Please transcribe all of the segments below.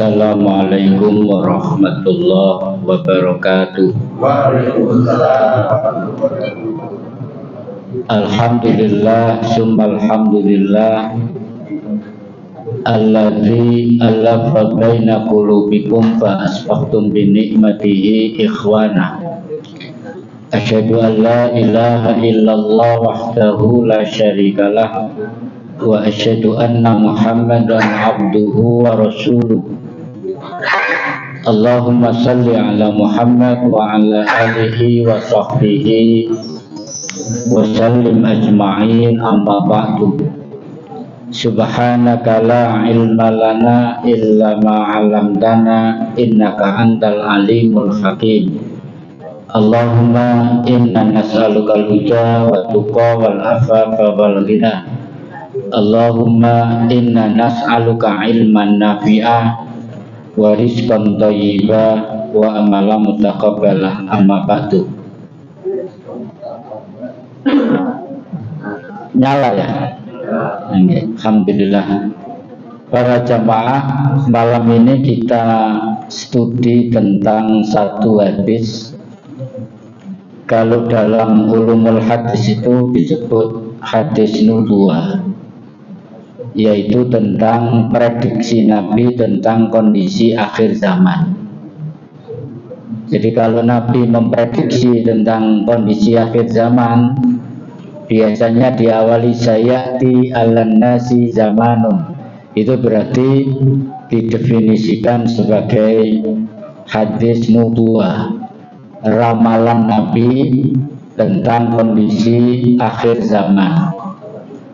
Assalamualaikum warahmatullahi wabarakatuh. Alhamdulillah summa alhamdulillah alladzi alafa baina qulubikum fa asbahtum bi ni'matihi ikhwana. Asyhadu an la ilaha illallah wahdahu la syarikalah wa asyhadu anna Muhammadan abduhu wa rasuluh. Allahumma salli ala Muhammad wa ala alihi wa sahbihi wa sallim ajma'in, amma ba'du. Subhanaka la ilma lana illa ma 'allamtana innaka antal alimul hakim. Allahumma inna nas'aluka al-huda wa tuqa wal afafa wal ghina. Allahumma inna nas'aluka ilman nafi'a wa rizqan thayyiba wa amalan mutaqabbalah, amma ba'du. Nyala ya? Alhamdulillah. Para jamaah, malam ini kita studi tentang satu hadis. Kalau dalam ulumul hadis itu disebut hadis nubuwah, yaitu tentang prediksi Nabi tentang kondisi akhir zaman. Jadi kalau Nabi memprediksi tentang kondisi akhir zaman, biasanya diawali sayati alan nasi zamanun. Itu berarti didefinisikan sebagai hadis nubuwah, ramalan Nabi tentang kondisi akhir zaman.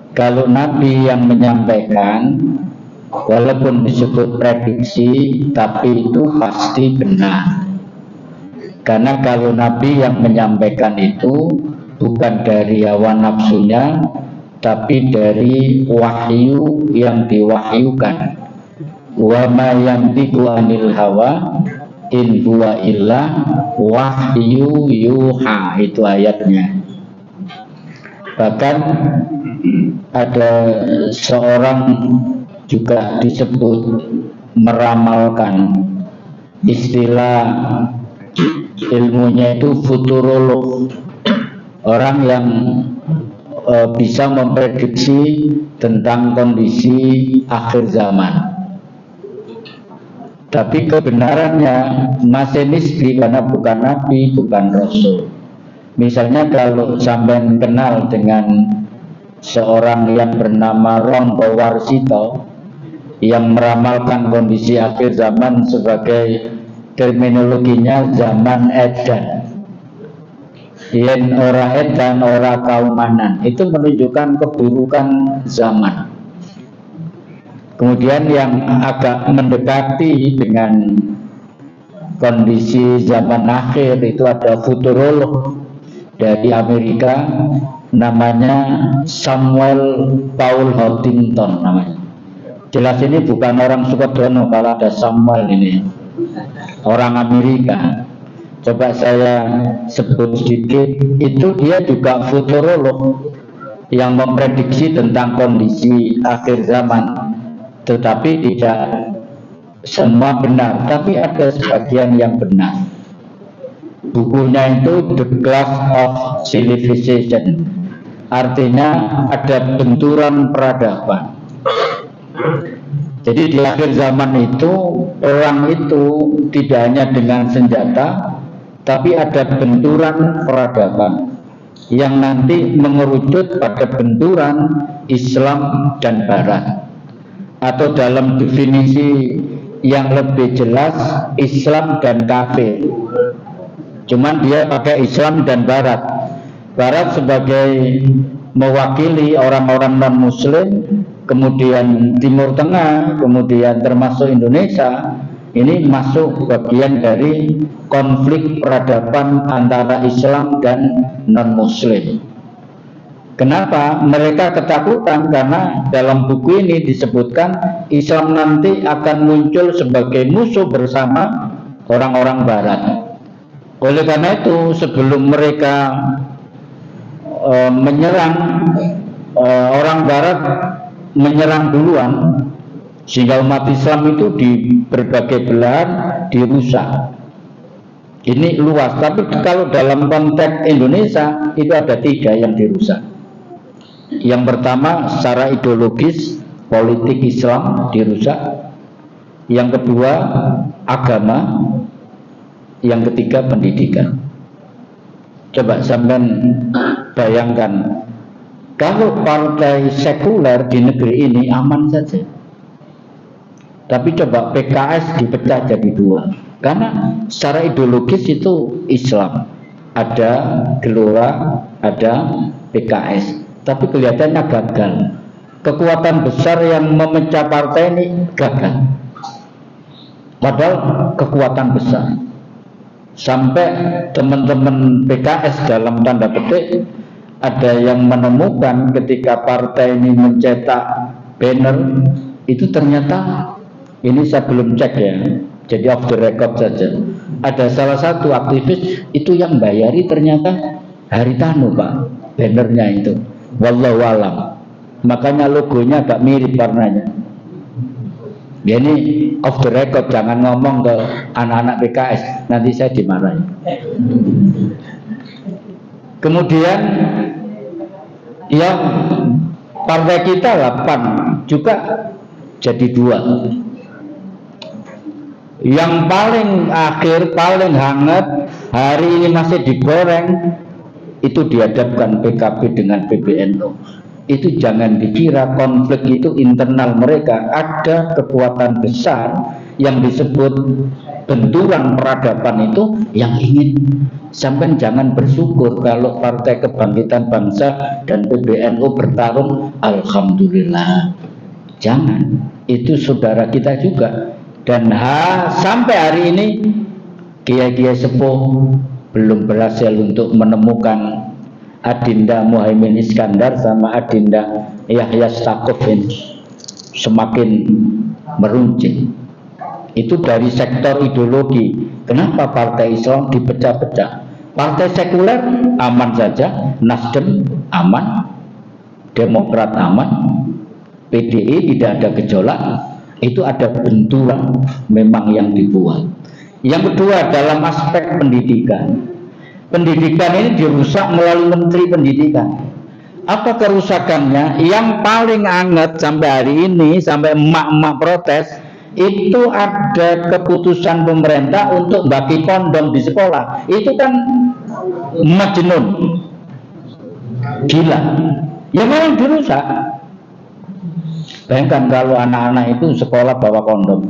Kalau Nabi yang menyampaikan, walaupun disebut prediksi, tapi itu pasti benar. Karena kalau Nabi yang menyampaikan itu bukan dari hawa nafsunya, tapi dari wahyu yang diwahyukan. Wa ma yantiqu anil hawa in huwa illa wahyu yuha, itu ayatnya. Bahkan ada seorang juga disebut meramalkan, istilah ilmunya itu futurolog, orang yang bisa memprediksi tentang kondisi akhir zaman. Tapi kebenarannya masih nisbi, karena bukan nabi, bukan rasul. Misalnya kalau sampai kenal dengan seorang yang bernama Ronggo Warsito yang meramalkan kondisi akhir zaman sebagai terminologinya zaman edan. Yen ora edan ora kaumanan, itu menunjukkan keburukan zaman. Kemudian yang agak mendekati dengan kondisi zaman akhir itu ada futurolog dari Amerika, namanya Samuel Paul Huntington namanya. Jelas ini bukan orang Sukodono kalau ada Samuel ini, orang Amerika. Coba saya sebut sedikit, itu dia juga futurolog yang memprediksi tentang kondisi akhir zaman, tetapi tidak semua benar, tapi ada sebagian yang benar. Bukunya itu The Glass of Civilization, artinya ada benturan peradaban. Jadi di akhir zaman itu, perang itu tidak hanya dengan senjata, tapi ada benturan peradaban yang nanti mengerucut pada benturan Islam dan Barat, atau dalam definisi yang lebih jelas Islam dan kafir. Cuman dia pakai Islam dan Barat. Barat sebagai mewakili orang-orang non-Muslim, kemudian Timur Tengah, kemudian termasuk Indonesia. Ini masuk bagian dari konflik peradaban antara Islam dan non-Muslim. Kenapa? Mereka ketakutan karena dalam buku ini disebutkan Islam nanti akan muncul sebagai musuh bersama orang-orang Barat. Oleh karena itu, sebelum mereka menyerang orang Barat, menyerang duluan, sehingga umat Islam itu di berbagai belahan dirusak. Ini luas, tapi kalau dalam konteks Indonesia itu ada 3 yang dirusak. Yang pertama secara ideologis, politik Islam dirusak. Yang kedua agama. Yang ketiga pendidikan. Coba sampean bayangkan, kalau partai sekuler di negeri ini aman saja, tapi coba PKS dipecah jadi 2. Karena secara ideologis itu Islam, ada Gelora, ada PKS, tapi kelihatannya gagal. Kekuatan besar yang memecah partai ini gagal, padahal kekuatan besar. Sampai teman-teman PKS dalam tanda petik ada yang menemukan ketika partai ini mencetak banner itu ternyata, ini saya belum cek ya, jadi off the record saja, ada salah satu aktivis itu yang bayari ternyata Haritanu Pak, bannernya itu, wallahu alam, makanya logonya agak mirip warnanya. Ini off the record, jangan ngomong ke anak-anak PKS, nanti saya dimarahin. Kemudian ya partai kita 8 juga jadi 2. Yang paling akhir, paling hangat hari ini masih digoreng, itu dihadapkan PKB dengan PBNU. Itu jangan dikira konflik itu internal mereka, ada kekuatan besar yang disebut benturan peradaban itu yang ingin. Sampai jangan bersyukur kalau Partai Kebangkitan Bangsa dan PBNU bertarung, alhamdulillah. Jangan, itu saudara kita juga. Dan sampai hari ini kiai-kiai sepuh belum berhasil untuk menemukan Adinda Muhaimin Iskandar sama Adinda Yahya Stakuf ini semakin meruncing. Itu dari sektor ideologi. Kenapa partai Islam dipecah-pecah? Partai sekuler aman saja, Nasdem aman, Demokrat aman, PDI tidak ada gejolak. Itu ada benturan memang yang dibuat. Yang kedua dalam aspek pendidikan. Pendidikan ini dirusak melalui Menteri Pendidikan. Apa kerusakannya? Yang paling hangat sampai hari ini, sampai emak-emak protes, itu ada keputusan pemerintah untuk bagi kondom di sekolah. Itu kan majnun, gila. Ya memang dirusak. Bayangkan kalau anak-anak itu sekolah bawa kondom.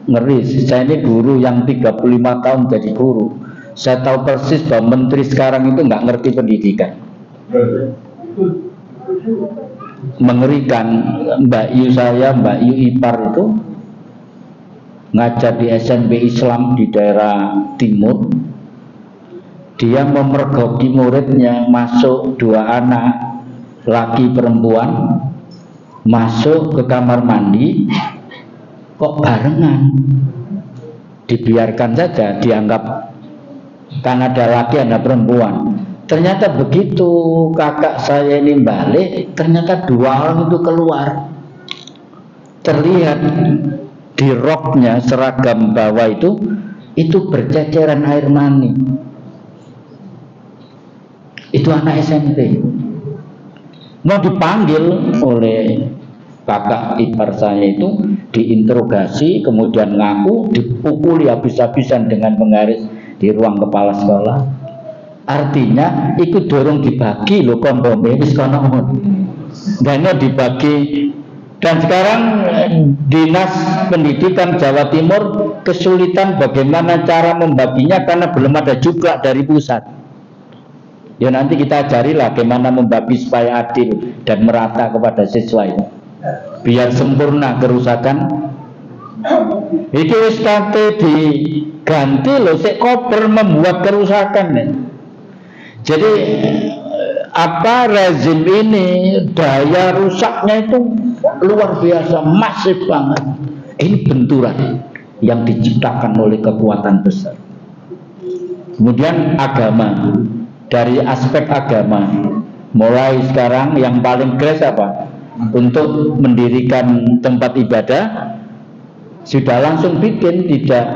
Ngeri. Saya ini guru yang 35 tahun jadi guru. Saya tahu persis bahwa menteri sekarang itu nggak ngerti pendidikan. Mengerikan. Mbak Yu saya, Mbak Yu ipar itu ngajar di SMP Islam di daerah timur. Dia memergoki muridnya, masuk 2 anak laki perempuan, masuk ke kamar mandi, kok barengan, dibiarkan saja, dianggap kan ada laki ada perempuan. Ternyata begitu kakak saya ini balik, ternyata 2 orang itu keluar, terlihat di roknya seragam bawah itu berceceran air mani. Itu anak SMP. Mau dipanggil oleh kakak ipar saya itu, diinterogasi, kemudian ngaku, dipukuli habis-habisan dengan penggaris di ruang kepala sekolah. Artinya ikut dorong dibagi loh kondomnya, wis kono dan dibagi. Dan sekarang Dinas Pendidikan Jawa Timur kesulitan bagaimana cara membaginya karena belum ada juga dari pusat. Ya nanti kita ajarilah bagaimana membagi supaya adil dan merata kepada siswa itu, biar sempurna kerusakan. Iki wis kate diganti loh, sik koper membuat kerusakan nih. Jadi apa rezim ini daya rusaknya itu luar biasa, masif banget. Ini benturan yang diciptakan oleh kekuatan besar. Kemudian agama. Dari aspek agama, mulai sekarang yang paling keras apa? untuk mendirikan tempat ibadah, sudah langsung bikin, tidak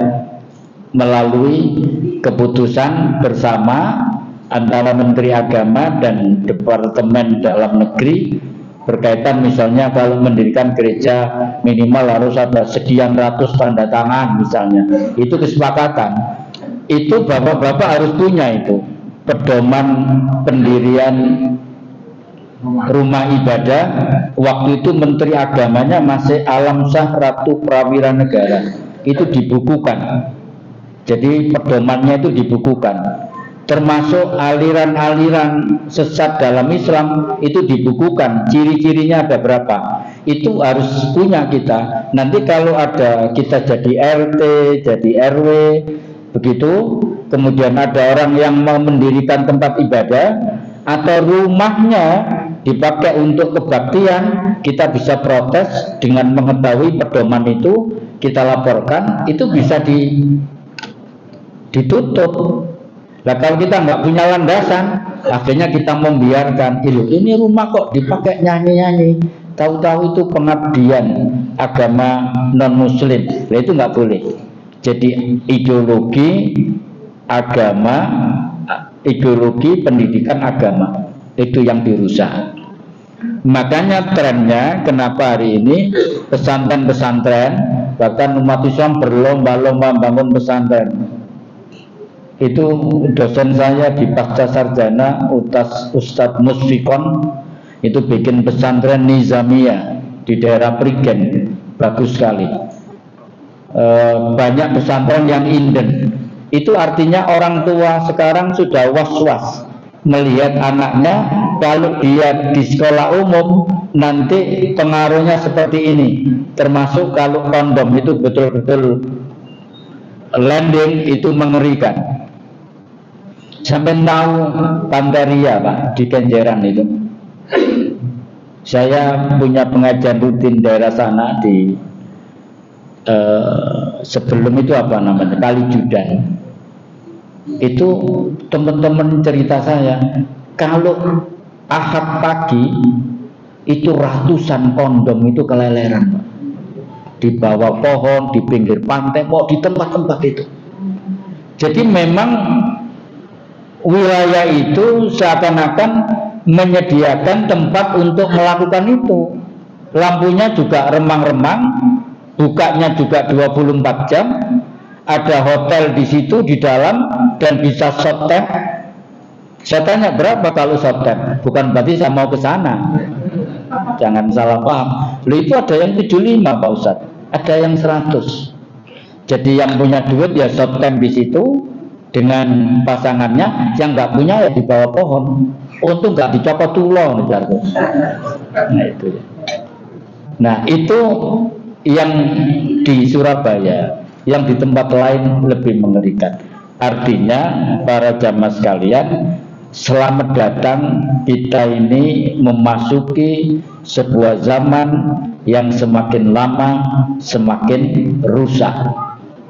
melalui keputusan bersama antara Menteri Agama dan Departemen Dalam Negeri berkaitan misalnya kalau mendirikan gereja minimal harus ada sekian ratus tanda tangan misalnya, itu kesepakatan. Itu bapak-bapak harus punya itu pedoman pendirian rumah ibadah. Waktu itu Menteri Agamanya masih Alamsyah Ratu Prawira Negara, itu dibukukan. Jadi pedomannya itu dibukukan, termasuk aliran-aliran sesat dalam Islam itu dibukukan, ciri-cirinya ada berapa, itu harus punya kita. Nanti kalau ada kita jadi RT, jadi RW begitu, kemudian ada orang yang mau mendirikan tempat ibadah atau rumahnya dipakai untuk kebaktian, kita bisa protes dengan mengetahui pedoman itu, kita laporkan, itu bisa ditutup. Nah, kalau kita nggak punya landasan, akhirnya kita membiarkan, ini rumah kok dipakai nyanyi-nyanyi, tahu-tahu itu pengabdian agama non-muslim. Nah, itu nggak boleh. Jadi ideologi agama, ideologi pendidikan agama itu yang dirusak. Makanya trennya kenapa hari ini pesantren-pesantren, bahkan umat Islam berlomba-lomba bangun pesantren. Itu dosen saya di Pasca Sarjana, Ustadz Musfikon, itu bikin pesantren Nizamiyah di daerah Prigen, bagus sekali. Banyak pesantren yang inden. Itu artinya orang tua sekarang sudah was-was melihat anaknya kalau dia di sekolah umum nanti pengaruhnya seperti ini, termasuk kalau kondom itu betul-betul landing, itu mengerikan. Sampai tahu Pantaria Pak, di Kenjeran itu. Saya punya pengajian rutin daerah sana di sebelum itu apa namanya, Kalijudan. Itu teman-teman cerita saya, kalau Ahad pagi itu ratusan kondom itu keleleran Pak. Di bawah pohon, di pinggir pantai, mau di tempat-tempat itu. Jadi memang wilayah itu seakan-akan menyediakan tempat untuk melakukan itu. Lampunya juga remang-remang, bukanya juga 24 jam, ada hotel di situ di dalam dan bisa short tap. Saya tanya berapa kalau short tap? Bukan berarti saya mau ke sana. Jangan salah paham. Loh, itu ada yang 75 Pak Ustadz, ada yang 100. Jadi yang punya duit ya short tap di situ dengan pasangannya, yang nggak punya ya di bawah pohon. Untung nggak dicopot tulang. Nah itu ya. Nah itu yang di Surabaya, yang di tempat lain lebih mengerikan. Artinya para jamaah sekalian, selamat datang, kita ini memasuki sebuah zaman yang semakin lama semakin rusak.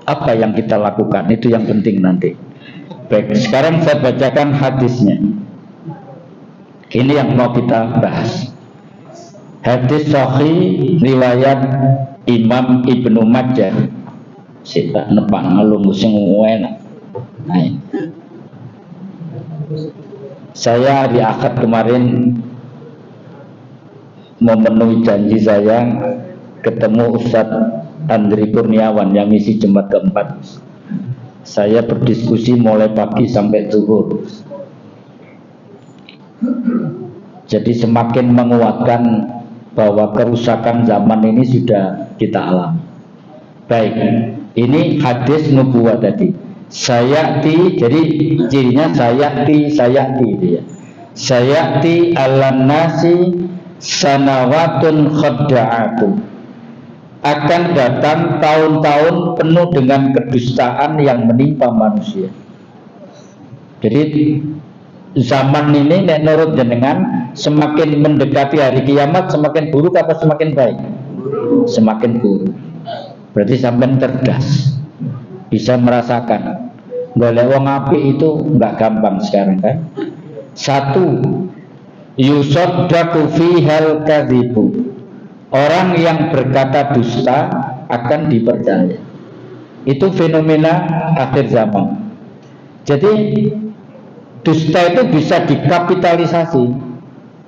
Apa yang kita lakukan itu yang penting nanti. Baik, sekarang saya bacakan hadisnya. Ini yang mau kita bahas. Hadis sahih riwayat Imam Ibnu Majah. Sita nepang ngelunggu sing enak. Nah, saya di akad kemarin memenuhi janji saya ketemu Ustadz Andri Kurniawan yang isi Jumat keempat. Saya berdiskusi mulai pagi sampai zuhur. Jadi semakin menguatkan bahwa kerusakan zaman ini sudah kita alami. Baik, ini hadis nubuwah tadi. Sayati, jadi cirinya sayati dia. Sayati alam nasi sanawatun khadda'atun. Akan datang tahun-tahun penuh dengan kedustaan yang menimpa manusia. Jadi zaman ini nek nurut jenengan semakin mendekati hari kiamat semakin buruk apa semakin baik? Semakin buruk. Berarti sampai cerdas, bisa merasakan. Golek wong apik itu nggak gampang sekarang kan. Satu, yusaddaqu fihal kadhibu. Orang yang berkata dusta akan dipercaya. Itu fenomena akhir zaman. Jadi dusta itu bisa dikapitalisasi.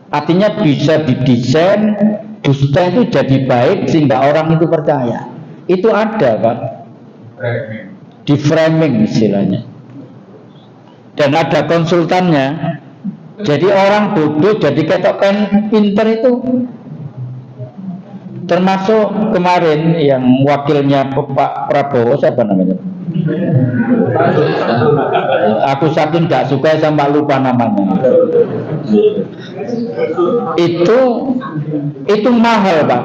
Artinya bisa didesain dusta itu jadi baik sehingga orang itu percaya. Itu ada, Pak. Di framing istilahnya. Dan ada konsultannya. Jadi orang bodoh jadi ketokan pinter itu. Termasuk kemarin yang wakilnya Pak Prabowo, siapa namanya? Aku saking nggak suka sama lupa namanya. Itu mahal, Pak.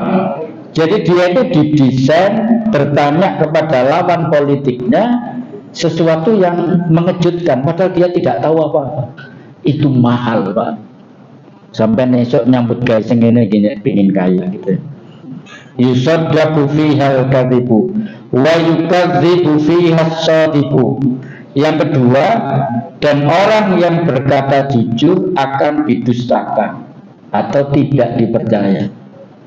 Jadi dia itu didesain bertanya kepada lawan politiknya sesuatu yang mengejutkan, padahal dia tidak tahu apa-apa. Itu mahal, Pak. Sampai besok nyambut guys yang ini gini pingin kaya gitu. Yusaddaqu fihal kadhibu wa yukadzibu fihas shadiqu. Yang kedua, dan orang yang berkata jujur akan didustakan atau tidak dipercaya.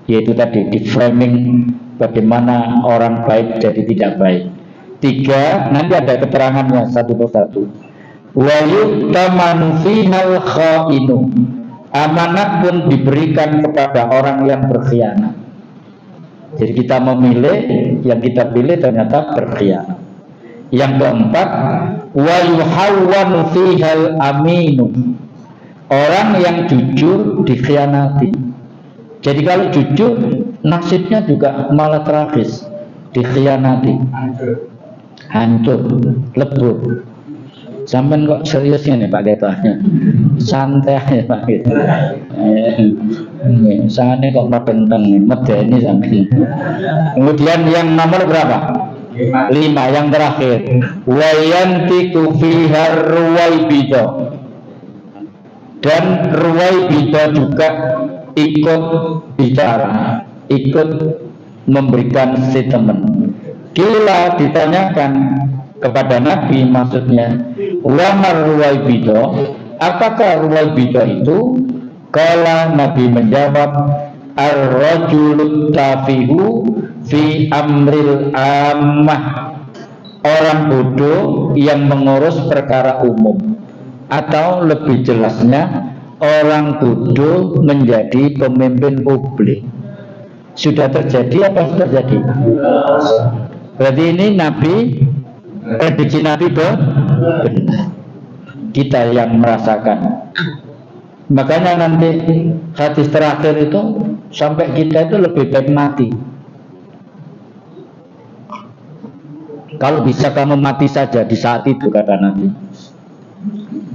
Yaitu tadi di framing bagaimana orang baik jadi tidak baik. Tiga, nanti ada keterangannya satu persatu. Wa yu'tamanu fihal kha'inu. Amanat pun diberikan kepada orang yang berkhianat. Jadi kita memilih, yang kita pilih ternyata berkhianat. Yang keempat, wa yuhawwanu fihal aminu. Orang yang jujur dikhianati. Jadi kalau jujur nasibnya juga malah tragis, dikhianati, hancur, lebur. Sampai kok seriusnya nih Pak Ketanya, santai aja Pak Ket. Santai kok mabenteng nih, medeni sampai. Kemudian yang nomor berapa? 5, yang terakhir. Wa yantiqu fiha ruwaibida. Dan ruwaibida juga ikut bicara, ikut memberikan statement. Kila ditanyakan kepada Nabi, maksudnya wa marwaibida, apakah ruwaibida itu? Kala Nabi menjawab, ar-rajulu tafihu fi amril ammah, orang bodoh yang mengurus perkara umum, atau lebih jelasnya orang bodoh menjadi pemimpin publik. Sudah terjadi apa sudah terjadi? Berarti ini Nabi, prediksi Nabi benar. Kita yang merasakan. Makanya nanti hadis terakhir itu sampai kita itu lebih baik mati. Kalau bisa kamu mati saja di saat itu, kata Nabi.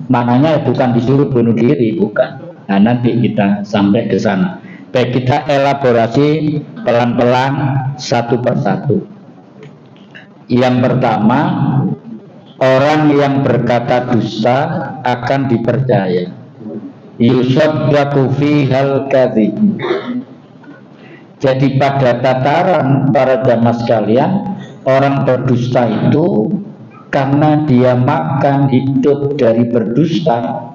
Maknanya bukan disuruh bunuh diri, bukan. Nah nanti kita sampai ke sana. Baik, kita elaborasi pelan-pelan satu persatu. Yang pertama, orang yang berkata dusta akan dipercaya. Yusaddaqu fihal kadhib. Jadi pada tataran para jamaah sekalian, orang berdusta itu karena dia makan hidup dari berdusta,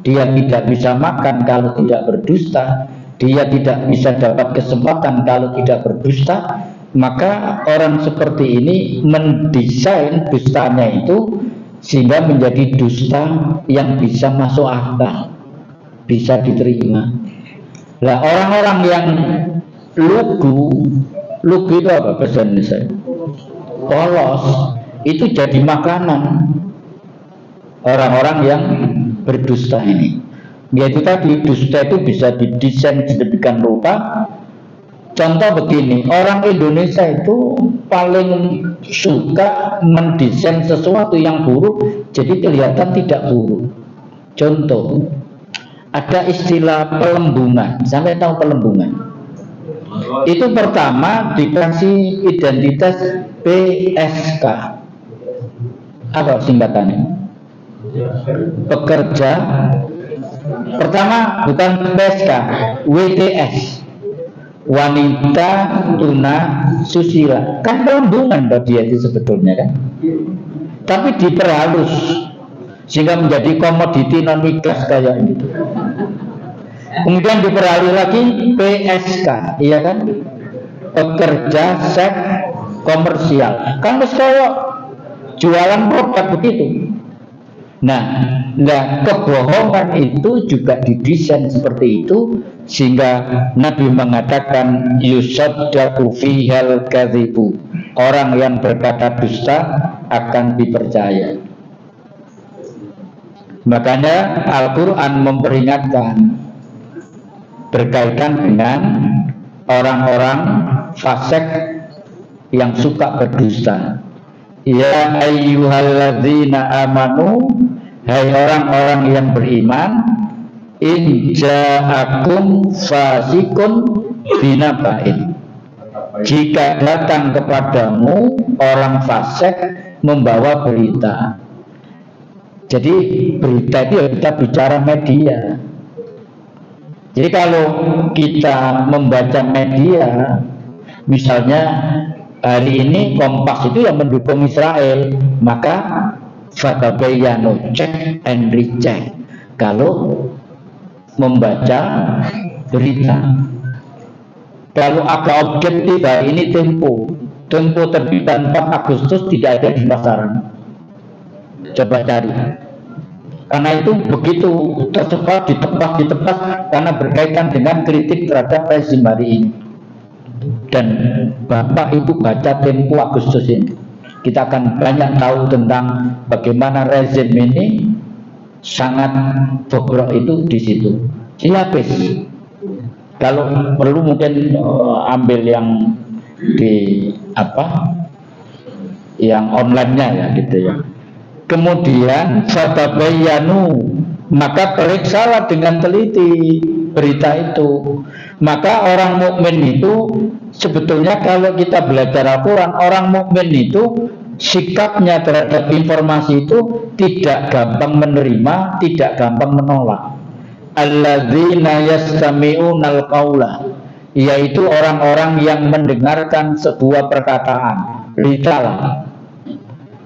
dia tidak bisa makan kalau tidak berdusta, dia tidak bisa dapat kesempatan kalau tidak berdusta, maka orang seperti ini mendesain dustanya itu sehingga menjadi dusta yang bisa masuk akal, bisa diterima. Nah, orang-orang yang lugu itu apa bahasa Indonesia? Polos, itu jadi makanan orang-orang yang berdusta ini. Yaitu tadi, dusta itu bisa didesain sedemikian rupa. Contoh begini, orang Indonesia itu paling suka mendesain sesuatu yang buruk jadi kelihatan tidak buruk. Contoh, ada istilah pelembungan. Sampai tahu pelembungan? Itu pertama dikasih identitas PSK. Apa singkatannya? Pekerja. Pertama bukan PSK, WTS. Wanita tuna susila. Kan pelembungan dia itu sebetulnya kan. Tapi diperhalus sehingga menjadi komoditi non migas kayak gitu. Kemudian diperalih lagi PSK, iya kan? Pekerja seks komersial. Kan kayak jualan produk begitu. Nah, kebohongan itu juga didesain seperti itu sehingga Nabi mengatakan yusaddaqu fihal kadhibu. Orang yang berkata dusta akan dipercaya. Makanya Al-Quran memperingatkan berkaitan dengan orang-orang fasik yang suka berdusta. Ya ayyuhalladzina amanu, hai orang-orang yang beriman, in ja'akum fasikun binaba'in, jika datang kepadamu orang fasik membawa berita. Jadi berita itu ya kita bicara media. Jadi kalau kita membaca media, misalnya hari ini Kompas itu yang mendukung Israel, maka fatabayyanu, check and recheck kalau membaca berita. Kalau agak objektif, hari ini Tempo terbitan 4 Agustus tidak ada di pasaran. Coba cari. Karena itu begitu tersebar di tempat karena berkaitan dengan kritik terhadap rezim hari ini. Dan Bapak Ibu baca Tempo Agustus ini, kita akan banyak tahu tentang bagaimana rezim ini sangat bobrok itu di situ. Silapis. Kalau perlu mungkin ambil yang di yang online-nya ya gitu ya. Kemudian fatabayyanu, maka periksalah dengan teliti berita itu. Maka orang mukmin itu sebetulnya kalau kita belajar Al-Quran, orang mukmin itu sikapnya terhadap informasi itu tidak gampang menerima, tidak gampang menolak. Alladzina yastami'unal qaula, yaitu orang-orang yang mendengarkan sebuah perkataan, berita lah.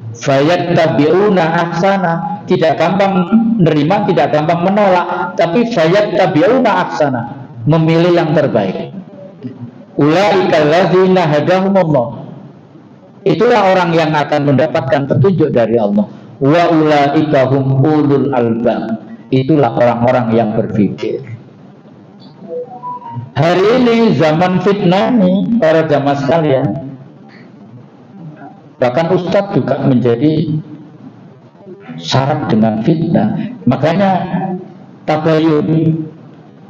Fayattabi'una ahsana, tidak gampang menerima, tidak gampang menolak, tapi fayattabi'una ahsana, memilih yang terbaik. Ulaika alladzina hadahumullah, itulah orang yang akan mendapatkan petunjuk dari Allah. Wa ulaika hum ulul albab, itulah orang-orang yang berpikir. Hari ini zaman fitnah nih para jamaah sekalian, bahkan ustadz juga menjadi syarat dengan fitnah. Makanya tabayun,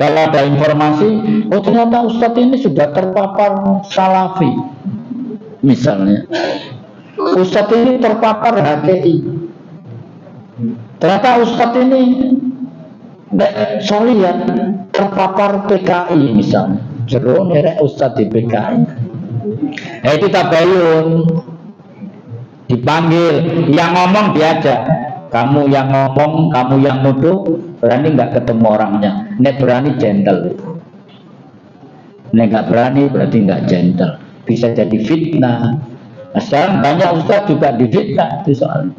kalau ada informasi, oh ternyata ustadz ini sudah terpapar salafi, misalnya ustadz ini terpapar HTI, ternyata ustadz ini saya lihat terpapar PKI misalnya, jeruk merek ustadz di PKI. Nah, itu tabayun. Dipanggil, yang ngomong diajak. Kamu yang ngomong, kamu yang nuduh, berani nggak ketemu orangnya? Nek berani gentle. Nek nggak berani berarti nggak gentle. Bisa jadi fitnah. Nah, sekarang banyak ustaz juga difitnah itu soalnya.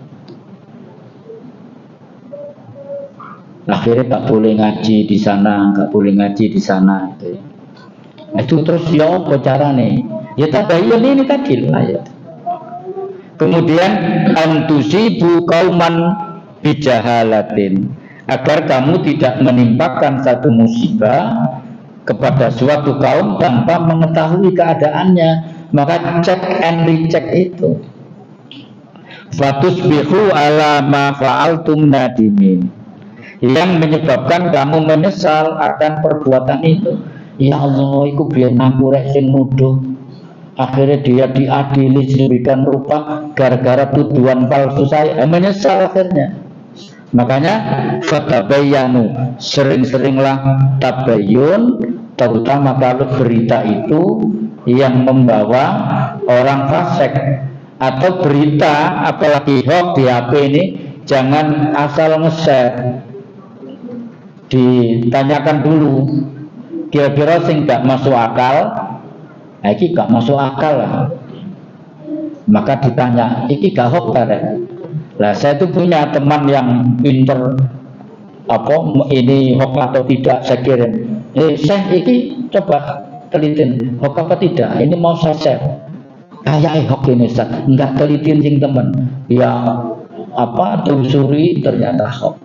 Akhirnya nggak boleh ngaji di sana, nggak boleh ngaji di sana. Itu terus ya apa carane? Ya tabayun ini tadi lah ya. Kemudian antusibu kauman bijahalatin, agar kamu tidak menimpakan satu musibah kepada suatu kaum tanpa mengetahui keadaannya, maka cek and recheck itu. Fatusbihu ala ma fa'altum nadimin, yang menyebabkan kamu menyesal akan perbuatan itu. Ya Allah, iku biar aku rek sing nuduh, akhirnya dia diadili sedemikian rupa gara-gara tuduhan palsu saya, menyesal akhirnya. Makanya fatabayyanu, sering-seringlah tabayyun, terutama kalau berita itu yang membawa orang fasik, atau berita apalagi hoax di HP ini jangan asal nge-share, ditanyakan dulu kira-kira sing gak masuk akal. Nah, iki gak masuk akal lah. Maka ditanya, iki gak hoax karek. Lah saya itu punya teman yang pinter apa ini hoax atau tidak saya kirim. Saya ini coba teliti hoax apa tidak. Ini mau saya share. Kayak hoax ini Ustaz. Enggak teliti sing teman. Ya apa telusuri ternyata hoax.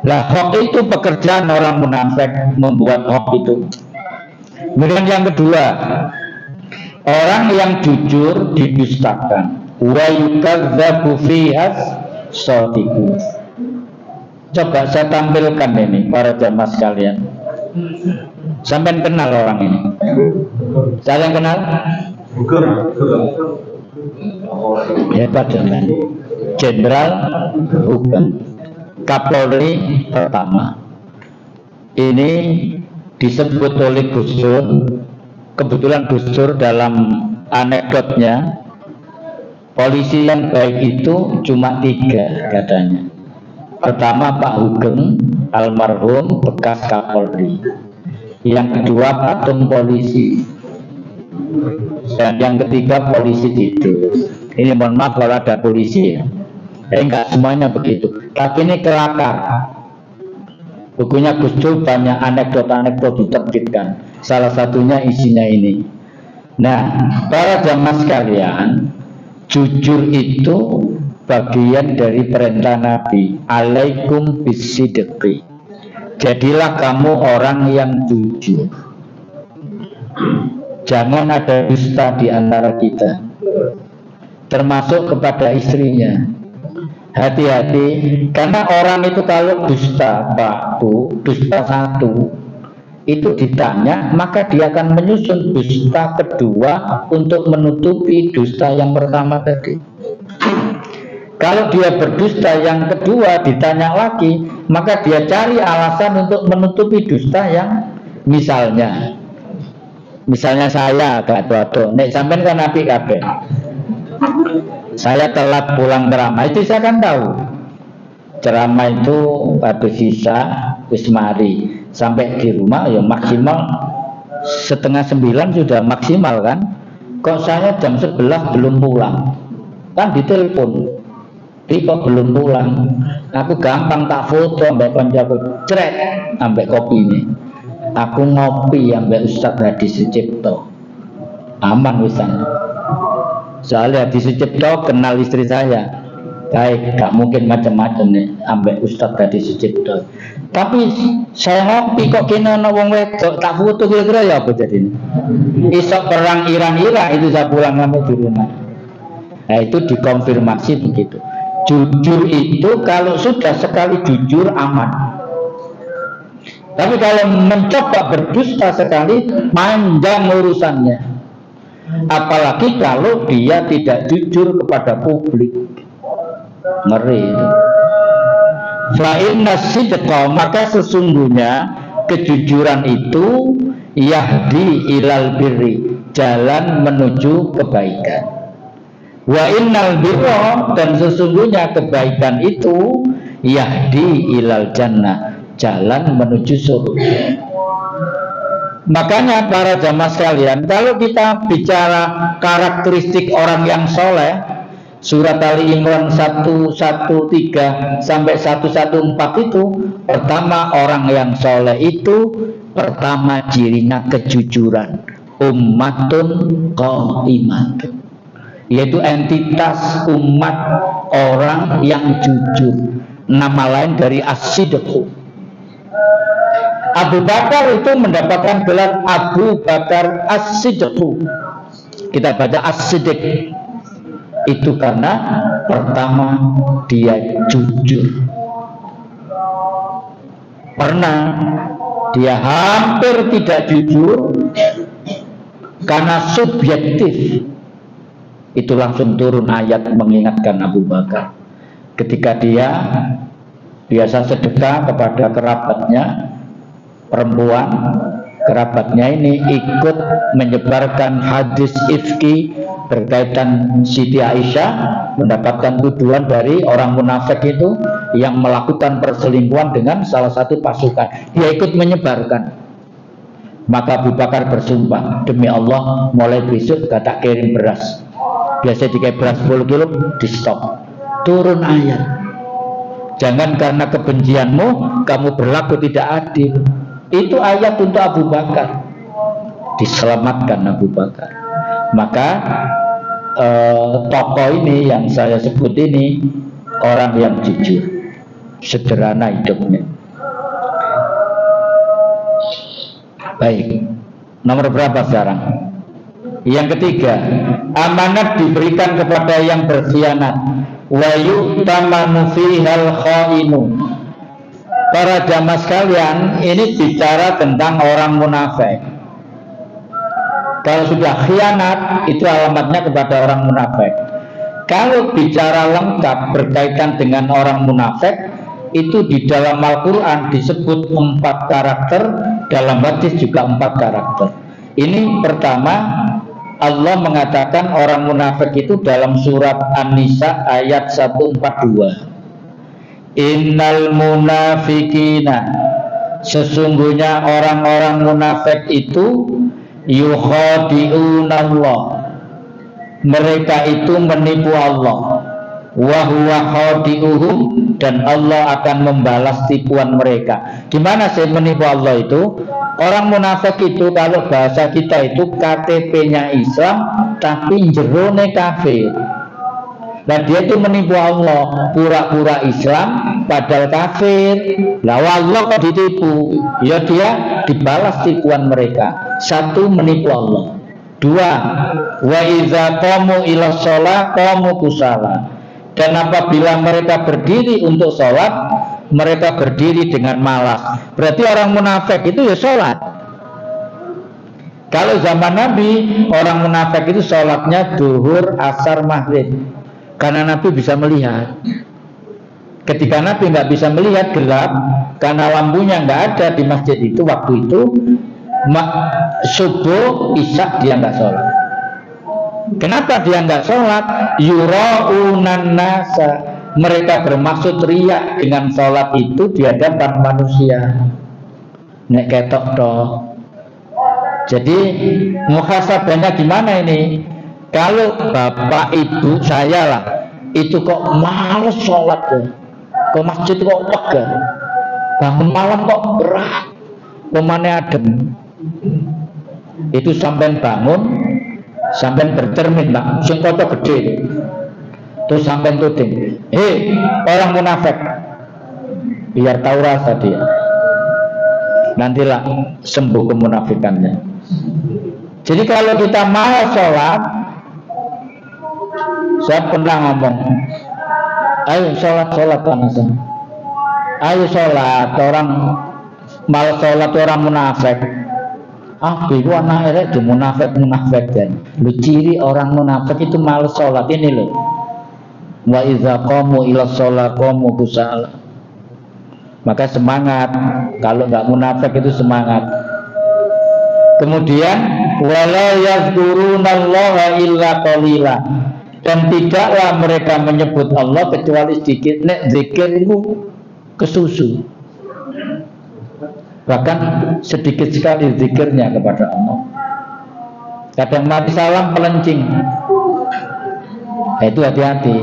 Lah hoax itu pekerjaan orang munafik, membuat hoax itu. Kemudian yang kedua, orang yang jujur didustakan. Wa yukadzabu fihas shadiqun. Coba saya tampilkan ini para jamaah sekalian. Sampai kenal orang ini? Kalian kenal? Hebat dengan Jenderal Hugeng, Kapolri pertama. Ini disebut oleh Gus Dur. Kebetulan Gus Dur dalam anekdotnya, polisi yang baik itu cuma 3 katanya. Pertama Pak Hugeng, almarhum bekas Kapolri. Yang kedua patung polisi. Dan yang ketiga polisi tidur. Ini mohon maaf kalau ada polisi ya. Enggak semuanya begitu. Tapi ini kelakar. Bukunya Gus Dur banyak anekdot-anekdot diterbitkan. Salah satunya isinya ini. Nah, para jamaah sekalian, jujur itu bagian dari perintah Nabi. Alaikum bisidqi. Jadilah kamu orang yang jujur. Jangan ada dusta di antara kita, termasuk kepada istrinya. Hati-hati, karena orang itu kalau dusta satu, dusta satu, itu ditanya, maka dia akan menyusun dusta kedua untuk menutupi dusta yang pertama tadi. Kalau dia berdusta yang kedua ditanya lagi, maka dia cari alasan untuk menutupi dusta yang misalnya saya agak tua-tua, nek sampean kan apik kabeh. Saya telat pulang ceramah, itu saya kan tahu. Ceramah itu habis sisa, wis mari. Sampai di rumah ya maksimal 8:30 sudah maksimal kan. Kok saya jam 11 belum pulang? Kan ditelepon. Kok belum pulang? Aku gampang tak foto ambek koncoku, cret ambek kopi ini. Aku ngopi ambek Ustaz Hadi Sucipto. Aman wisan. Soalnya Hadi Sucipto kenal istri saya. Baik, gak mungkin macam-macam nih ambek Ustaz Hadi Sucipto. Tapi saya ngopi kok kena ana wong wedok tak foto kira-kira ya apa jadi? Isok perang Iran-Irak itu saya pulang sampai di rumah. Nah itu dikonfirmasi begitu. Jujur itu kalau sudah sekali jujur aman. Tapi kalau mencoba berdusta sekali, panjang urusannya. Apalagi kalau dia tidak jujur kepada publik. Ngeri itu. Fa inna sidqa, maka sesungguhnya kejujuran itu yahdi ilal birri, jalan menuju kebaikan. Wa innal birra, dan sesungguhnya kebaikan itu yahdi ilal jannah, jalan menuju surga. Makanya para jamaah sekalian, kalau kita bicara karakteristik orang yang soleh, surat Ali Imran 113 sampai 114 itu, pertama orang yang soleh itu pertama cirinya kejujuran, ummatun qaimatun, yaitu entitas umat orang yang jujur. Nama lain dari as-sidqu. Abu Bakar itu mendapatkan gelar Abu Bakar as-sidqu. Kita baca as-sidq itu karena pertama dia jujur. Pernah dia hampir tidak jujur karena subjektif. Itu langsung turun ayat mengingatkan Abu Bakar ketika dia biasa sedekah kepada kerabatnya perempuan. Kerabatnya ini ikut menyebarkan hadis ifki berkaitan Siti Aisyah, mendapatkan tuduhan dari orang munafik itu yang melakukan perselingkuhan dengan salah satu pasukan. Dia ikut menyebarkan. Maka Abu Bakar bersumpah, demi Allah mulai besok gak tak kirim beras. Biasa dikirim beras 10 kilo, di stop. Turun ayat. Jangan karena kebencianmu kamu berlaku tidak adil. Itu ayat untuk Abu Bakar. Diselamatkan Abu Bakar. Maka tokoh ini yang saya sebut ini orang yang jujur, sederhana hidupnya. Baik, nomor berapa sekarang? Yang ketiga, amanat diberikan kepada yang berkhianat. Wa yu'tamanu fihal khainu. Para jamaah sekalian, ini bicara tentang orang munafik. Kalau sudah khianat, itu alamatnya kepada orang munafik. Kalau bicara lengkap berkaitan dengan orang munafik, itu di dalam Al-Quran disebut 4 karakter, dalam hadis juga 4 karakter. Ini pertama, Allah mengatakan orang munafik itu dalam surat An-Nisa ayat 142. Innal munafikina, sesungguhnya orang-orang munafik itu yukhadi'unallah, mereka itu menipu Allah, wa huwa khadi'uhum, dan Allah akan membalas tipuan mereka. Gimana sih menipu Allah itu? Orang munafik itu kalau bahasa kita itu KTP-nya Islam tapi jerone kafir. Nah dia itu menipu Allah, pura-pura Islam padahal kafir. Lah Allah kok ditipu? Ya dia dibalas tipuan mereka. 1, menipu Allah. 2, wa iza qamu ila shalah qamu kusala. Dan apabila mereka berdiri untuk sholat, mereka berdiri dengan malas. Berarti orang munafik itu ya sholat. Kalau zaman Nabi, orang munafik itu sholatnya duhur, asar, maghrib. Karena Nabi bisa melihat. Ketika Nabi nggak bisa melihat, gelap, karena lampunya nggak ada di masjid itu waktu itu, subuh, isya dia nggak sholat. Kenapa dia nggak sholat? Yura'unan nasa, mereka bermaksud riya dengan sholat itu di hadapan manusia. Nek ketok toh. Jadi muhasabahnya gimana ini? Kalau bapak ibu saya lah, itu kok males sholat ya, ke masjid kok lega, bangun malam kok berat, kemana adem, itu sampai bangun, sampai bercermin pak, sing kota gede, terus sampai tuding, orang munafik, biar tahu rasa dia, nantilah sembuh kemunafikannya. Jadi kalau kita mau sholat, saya pernah ngomong, ayo sholat panasan, ayo sholat, orang malas sholat orang munafik. Biku anak erek di munafik kan. Lu ciri orang munafik itu malas sholat ini loh. Wa iza qamu ila sholat qamu kusala. Maka semangat, kalau nggak munafik itu semangat. Kemudian wala yazkurunallaha illa qalila. Dan tidaklah mereka menyebut Allah kecuali sedikit. Nek zikir itu kesusu. Bahkan sedikit sekali zikirnya kepada Allah. Kadang mati salam pelencing. Itu hati-hati.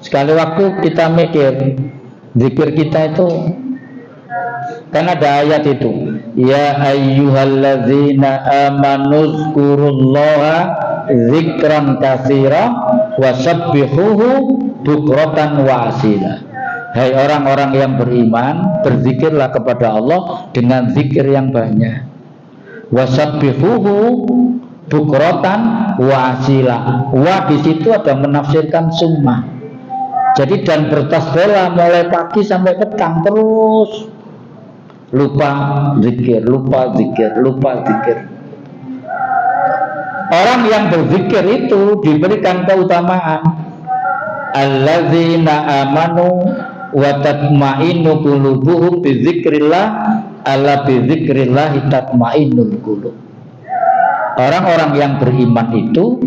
Sekali waktu kita mikir zikir kita itu, kan ada ayat itu, ya ayyuhalladzina amanu zkurullaha zikran katsira wasabbihuhu bukratan wa asila. Hai orang-orang yang beriman, berzikirlah kepada Allah dengan zikir yang banyak. Wasabbihuhu bukratan wa asila. Wa di situ ada menafsirkan sunnah. Jadi dan bertasbihlah mulai pagi sampai petang terus. Lupa zikir, lupa zikir, lupa zikir. Orang yang berzikir itu diberikan keutamaan. Alladzina amanu wa tatma'innu qulubuhum bi dzikrillah, ala bi dzikrillah tatma'innul qulub. Orang-orang yang beriman itu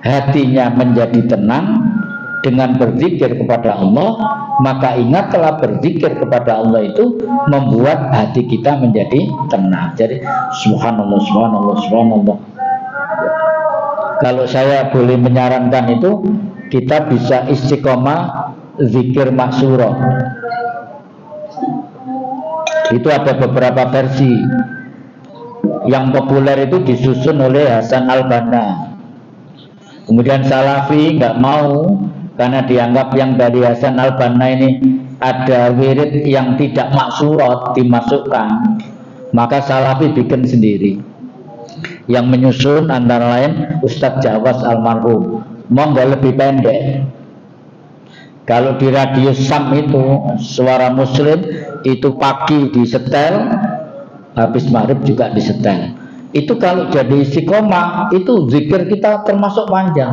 hatinya menjadi tenang dengan berzikir kepada Allah, maka ingatlah berzikir kepada Allah itu membuat hati kita menjadi tenang. Jadi subhanallah, subhanallah, subhanallah. Kalau saya boleh menyarankan itu, kita bisa istiqomah zikir maksurah. Itu ada beberapa versi. Yang populer itu disusun oleh Hasan al-Banna. Kemudian Salafi nggak mau karena dianggap yang dari Hasan al-Banna ini ada wirid yang tidak maksurah dimasukkan. Maka Salafi bikin sendiri. Yang menyusun antara lain Ustadz Jawas almarhum. Monggo lebih pendek. Kalau di radio Sam itu Suara Muslim itu pagi disetel, habis maghrib juga disetel. Itu kalau jadi istiqomah itu zikir kita termasuk panjang.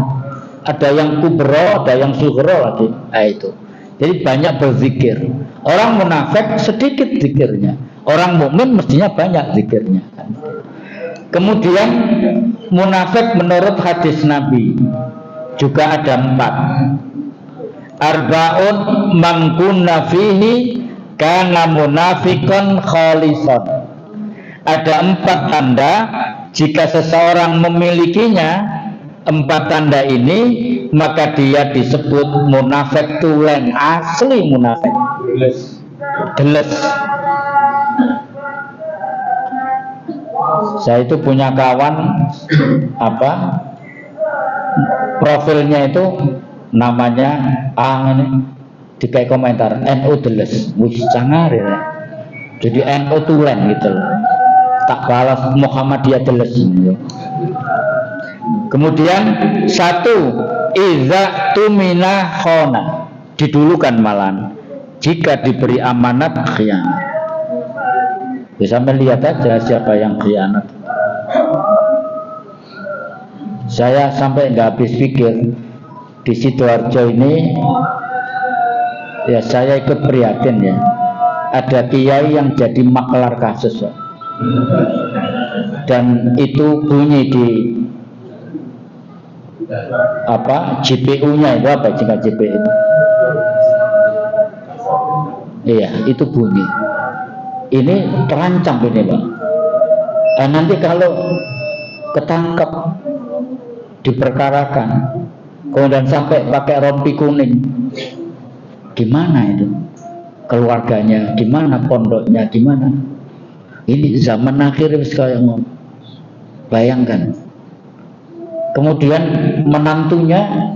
Ada yang kubro, ada yang sughro lagi. Nah itu. Jadi banyak berzikir. Orang munafik sedikit zikirnya. Orang mukmin mestinya banyak zikirnya. Kemudian munafik menurut hadis Nabi juga ada 4. Arba'un man kunna fihi kana munafiqan khalisan. Ada 4 tanda jika seseorang memilikinya 4 tanda ini maka dia disebut munafik tulen, asli munafik. Geles. Saya itu punya kawan profilnya itu namanya ini dikai komentar NU deles, wis cangar ya. Jadi NU tulen gitu loh. Tak balas Muhammadiyah deles. Kemudian 1, iza tumina khona, didulukan malan. Jika diberi amanat khianat. Bisa melihat aja siapa yang khianat. Saya sampai nggak habis pikir di Sidoarjo ini, ya saya ikut prihatin ya. Ada kiai yang jadi maklar kasus, dan itu bunyi di JPU-nya itu apa jika JPU? Iya, itu bunyi. Ini terancam ini, Pak. Dan nanti kalau ketangkep diperkarakan, kemudian sampai pakai rompi kuning, gimana itu? Keluarganya, gimana pondoknya, gimana? Ini zaman akhir sekalian, bayangkan. Kemudian menantunya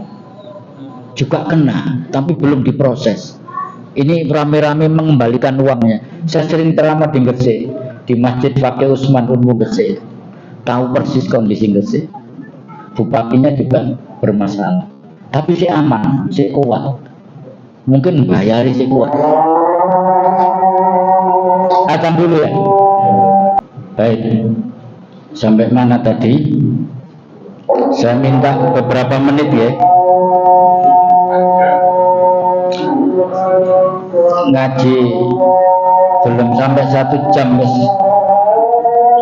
juga kena, tapi belum diproses. Ini rame-rame mengembalikan uangnya. Saya sering terlambat di Gresik, di Masjid Fakih Usman Unmu Gresik. Tahu persis kondisi Gresik. Bupatinya juga bermasalah. Tapi si aman, si kuat. Mungkin bayari si kuat. Akan dulu ya. Baik. Sampai mana tadi? Saya minta beberapa menit ya. Ngaji belum sampai 1 jam guys.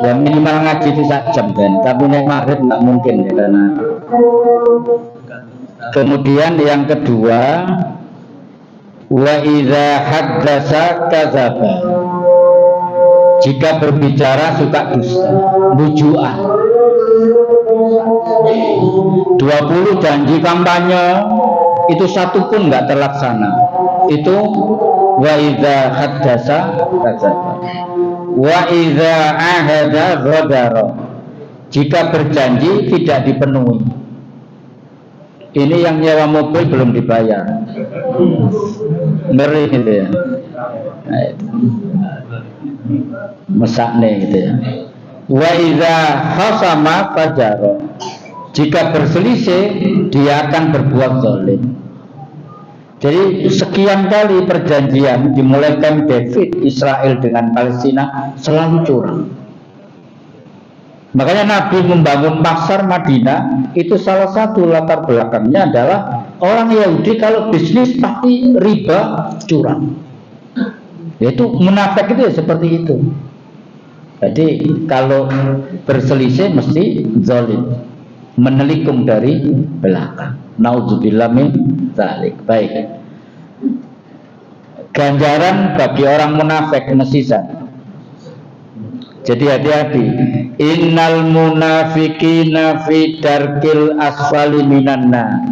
Ya minimal ngaji itu 1 jam kan. Tapi naik maghrib nggak mungkin ya karena. Kemudian yang kedua, wa idza haddatsa kadzaba. Jika berbicara suka dusta, bujuan. 20 janji kampanye itu 1 pun nggak terlaksana. Itu wa idza haddatsa kadzaba. Wa idza ahada ghadara. Jika berjanji tidak dipenuhi. Ini yang nyewa mobil belum dibayar. Ngeri gitu ya. Nah, itu. Mesakne gitu ya. Wa idza khasama fajara. Jika berselisih dia akan berbuat zalim. Jadi sekian kali perjanjian dimulai Camp David Israel dengan Palestina selalu curang. Makanya Nabi membangun pasar Madinah itu salah satu latar belakangnya adalah orang Yahudi kalau bisnis pasti riba curang. Yaitu munafik itu ya seperti itu. Jadi kalau berselisih mesti zalim, menelikung dari belakang. Nauzubillah min dzalik. Baik. Ganjaran bagi orang munafik mesisan. Jadi hati-hati. Innal munafiqina fi darkil asfali minanna.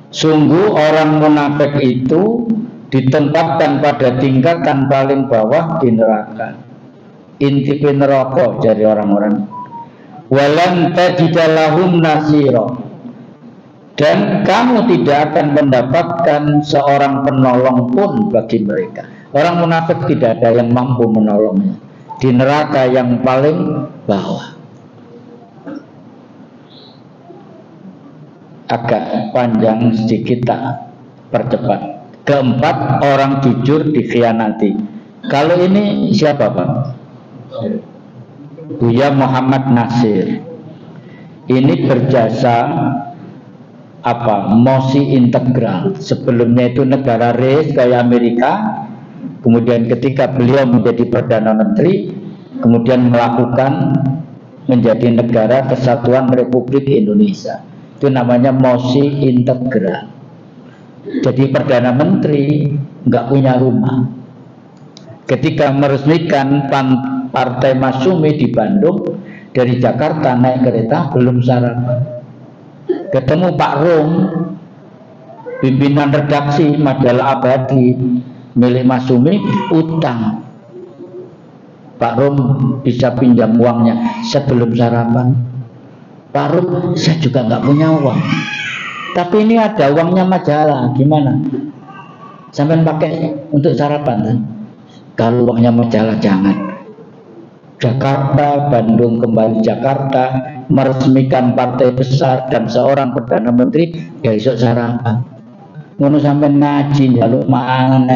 Sungguh orang munafik itu ditempatkan pada tingkatan paling bawah di neraka. Inti neraka dari orang-orang. Walan tajidalahum nasira. Dan kamu tidak akan mendapatkan seorang penolong pun bagi mereka. Orang munafik tidak ada yang mampu menolongnya di neraka yang paling bawah. Agak panjang sedikit, tak percepat. Keempat, orang jujur dikhianati. Kalau ini siapa Pak? Buya Muhammad Nasir. Ini berjasa mosi integral. Sebelumnya itu negara race kayak Amerika. Kemudian ketika beliau menjadi Perdana Menteri, kemudian melakukan menjadi negara kesatuan Republik Indonesia. Itu namanya mosi integral. Jadi Perdana Menteri nggak punya rumah. Ketika meresmikan Partai Masyumi di Bandung, dari Jakarta naik kereta belum sarapan. Ketemu Pak Rum, pimpinan redaksi majalah Abadi milik Masyumi, utang. Pak Rum bisa pinjam uangnya sebelum sarapan. Pak Rum, saya juga nggak punya uang. Tapi ini ada uangnya majalah, gimana? Sampai pakai untuk sarapan kan? Kalau uangnya majalah jangan. Jakarta, Bandung kembali Jakarta, meresmikan partai besar dan seorang Perdana Menteri, ya esok sarapan. Ngono sampai ngaji njaluk mangan.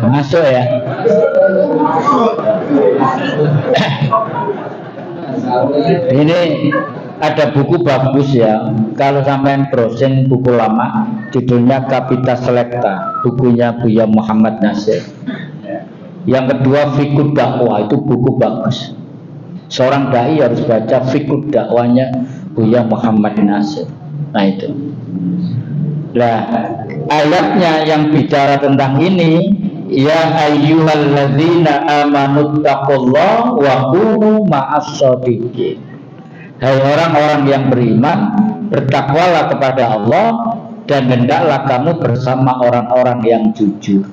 Masuk ya. Ini ada buku bagus ya. Kalau sampean browsing buku lama, judulnya Kapita Selecta, bukunya Buya Muhammad Nasir. Yang kedua Fiqhud Dakwah, itu buku bagus. Seorang dai harus baca Fiqhud Dakwahnya Buya Muhammad Nasir. Nah itu. Nah, ayatnya yang bicara tentang ini, ya ayyuhalladzina amanu taqullaha wa kunu ma'as shadiqin. Hai orang-orang yang beriman, bertakwalah kepada Allah dan hendaklah kamu bersama orang-orang yang jujur.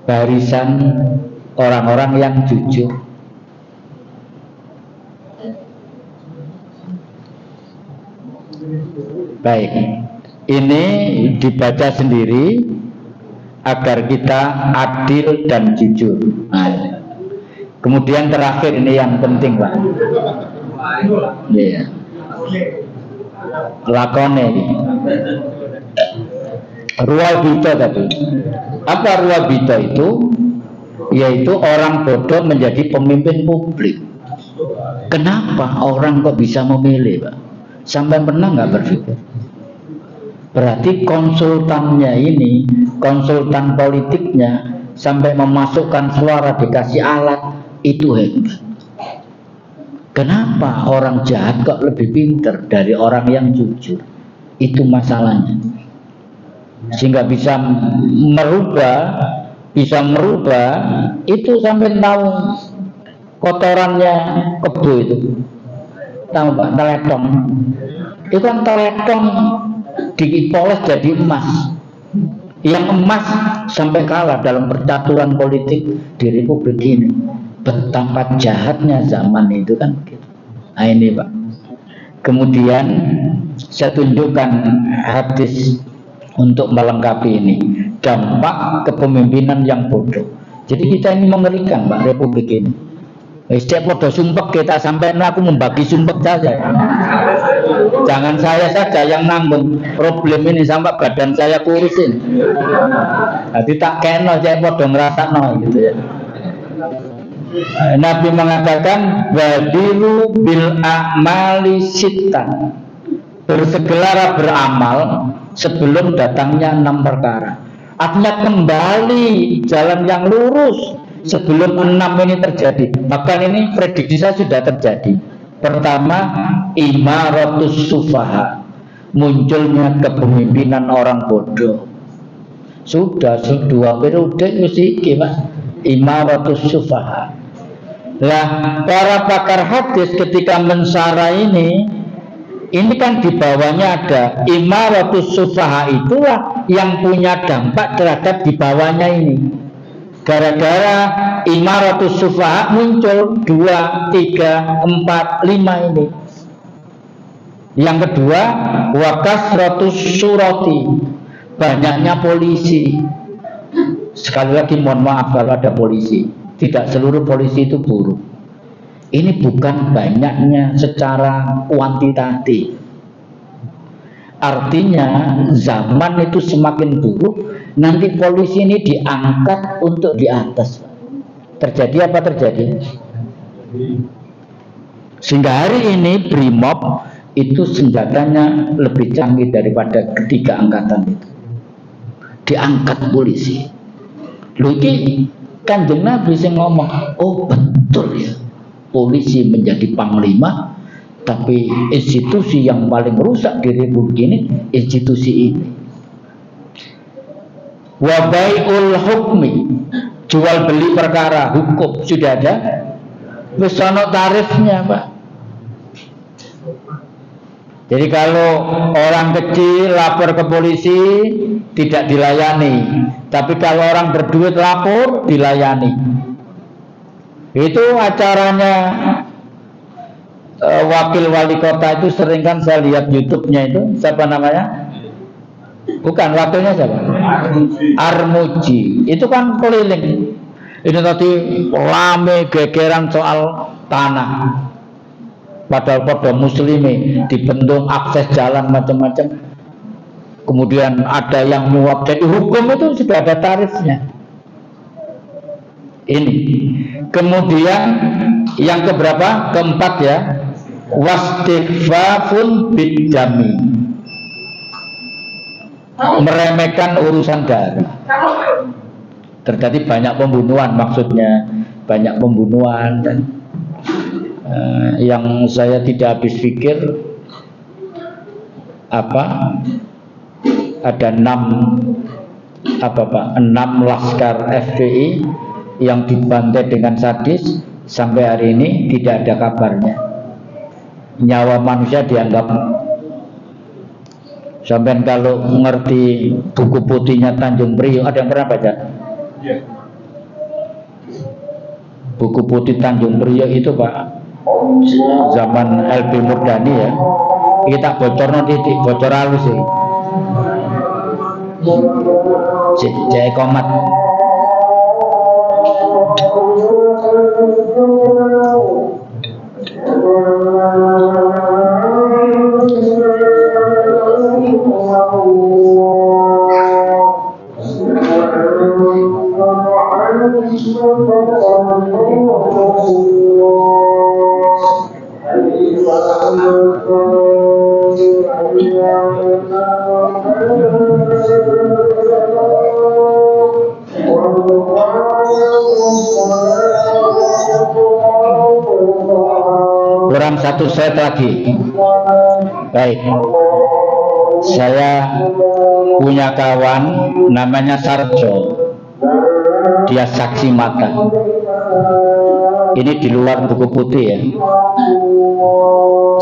Barisan orang-orang yang jujur. Baik, ini dibaca sendiri agar kita adil dan jujur. Nah, kemudian terakhir ini yang penting Pak. Iya. Lakone. Ruwabito tadi. Apa ruwabito itu? Yaitu orang bodoh menjadi pemimpin publik. Kenapa orang kok bisa memilih Pak? Sampai pernah nggak berpikir? Berarti konsultannya ini, konsultan politiknya, sampai memasukkan suara dikasih alat, itu hebat. Kenapa orang jahat kok lebih pintar dari orang yang jujur? Itu masalahnya. Sehingga bisa merubah itu sampai tahu kotorannya kebo itu. Tahu Pak, teletong. Itu kan teletong dipoles jadi emas. Yang emas sampai kalah dalam percaturan politik di Republik ini. Betapa jahatnya zaman itu kan gitu. Nah ini Pak. Kemudian saya tunjukkan hadis untuk melengkapi ini. Dampak kepemimpinan yang bodoh. Jadi kita ini mengerikan Pak, Republik ini. Setiap podo sumpek kita sampai aku membagi sumpek saja. Jangan saya saja yang nanggung problem ini sampai badan saya kurusin. Jadi tak kena saya podo ngerasakno gitu ya. Nabi mengatakan badiru bil a'mali sitan. Bersegera beramal sebelum datangnya 6 perkara. Artinya kembali jalan yang lurus sebelum 6 ini terjadi. Bahkan ini prediksi saya sudah terjadi. Pertama, imaratus sufaha, munculnya kepemimpinan orang bodoh. Sudah 2 periode mesti gimana? Imaratus sufaha, Lah, para pakar hadis ketika mensyarah ini kan di bawahnya ada imaratus sufaha, itulah yang punya dampak terhadap di bawahnya ini. Gara-gara imaratus sufaha muncul 2, 3, 4, 5 ini. Yang kedua, wakasratus surati, banyaknya polisi. Sekali lagi mohon maaf kalau ada polisi, tidak seluruh polisi itu buruk. Ini bukan banyaknya secara kuantitatif. Artinya zaman itu semakin buruk, nanti polisi ini diangkat untuk di atas. Terjadi apa terjadi? Sehingga hari ini Brimob itu senjatanya lebih canggih daripada ketiga angkatan itu. Diangkat polisi. Lho iki Kanjeng Nabi sing ngomong, oh betul ya, polisi menjadi panglima, tapi institusi yang paling rusak di Republik ini institusi ini. Wa bai'ul hukmi, jual beli perkara hukum sudah ada, wis ana tarifnya, Pak. Jadi kalau orang kecil lapor ke polisi tidak dilayani, tapi kalau orang berduit lapor dilayani. Itu acaranya wakil wali kota itu sering kan saya lihat YouTube-nya itu, siapa namanya? Bukan, wakilnya siapa? Armuji. Itu kan keliling. Ini tadi rame gegeran soal tanah. Padahal pada muslimi dibendung akses jalan macam-macam. Kemudian ada yang nyuap. Jadi hukum itu sudah ada tarifnya. Ini. Kemudian yang keberapa? Keempat ya. Wastighfafun bidami, meremehkan urusan darah. Terjadi banyak pembunuhan, maksudnya banyak pembunuhan dan yang saya tidak habis pikir apa ada 6 laskar FPI yang dibantai dengan sadis sampai hari ini tidak ada kabarnya. Nyawa manusia dianggap. Sampai kalau mengerti buku putihnya Tanjung Priok, ada yang pernah baca? Buku putih Tanjung Priok itu Pak, zaman LB Murdani ya, kita bocor titik, bocor halus sih. Cek komat. Kurang satu set lagi. Baik, saya punya kawan namanya Sarjo, dia saksi mata. Ini di luar buku putih ya.